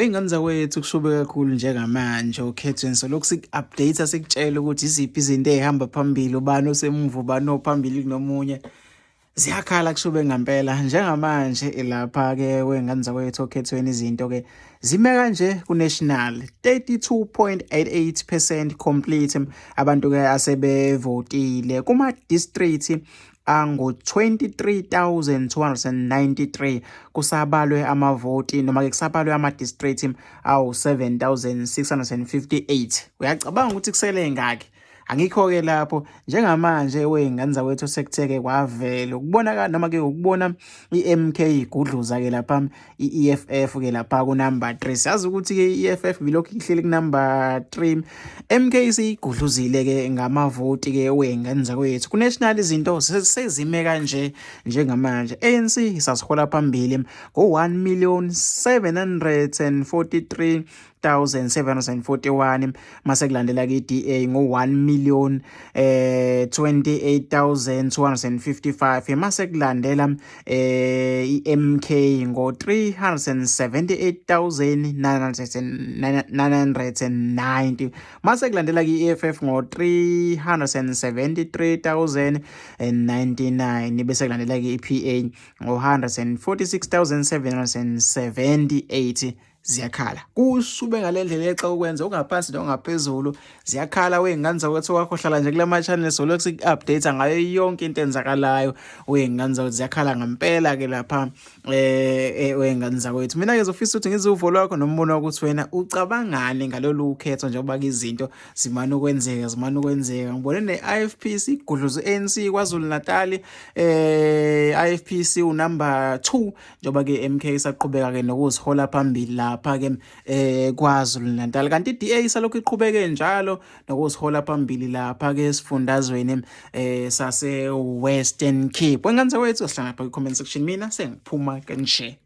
Ingane zakwethu kushube kakhulu njengamanje ukhethweni solokhu siku-update sikutshela ukuthi iziphi izinto ey'hamba phambili, ubani osemuva, ubani ophambili kunomunye. Ziyakhala kushube ngampela njengamanje lapha-ke wey'ngane zakwethu okhethweni izinto-ke zime kanje ku-national 32.88% complete abantu-ke asebevotile kuma-district angu-23,293 kusabalwe amavoti noma-ke kusabalwe ama-district awu-7,658. Uyacabanga ukuthi kusele ngakhi? Angikho-ke lapho njengamanje wey'ngane zawethu sekuthe-ke kwavela ukubonakala noma-ke ukubona i-MK igudluza-ke lapha i-EFF-ke lapha kunumber 3. Siyazi ukuthi-ke i-EFF bilokhu ihleli kunumber 3. MK siyigudluzile-ke ngamavoti-ke wey'ngane zakwethu. Ku-national izinto sezime kanje njengamanje. ANC isasihola phambili ngo-1,743,741 mase kulandela ke-DA ngo-1,028,255 mase kulandela i-MK ngo-378,990 mase kulandela ke-EFF ngo-373,099 bese kulandela ke-PA ngo-146,778. Ziyakhala kushube ngale ndlela exa ukwenza ungaphansi nongaphezulu. Ziyakhala wey'ngane zakwethu wakhohlala nje kula ma-channel solokhu siku-update ngayo yonke into enzakalayo wey'ngane zakwethu. Ziyakhala ngampela-ke lapha wey'ngane zakwethu. Mina-ke ngizofisa ukuthi ngizwe uvo lwakho nombono ukuthi wena ucabangani ngalolu khetho njengoba-ke izinto zimane ukwenzeka. Ngibone ne-IFPC igudluza i-ANC KwaZulu Natal. IFPC unumber 2 njengoba-ke MK isaqhubeka-ke nokuzihola phambili lapha-ke KwaZulu Natal, kanti i-DA isalokhu iqhubeke njalo nokuzihola phambili lapha-ke esifundazweni sase-Western Cape. Wengane zakwethu sihlangana lapha kwi-comment section, mina sengiphuma kanje.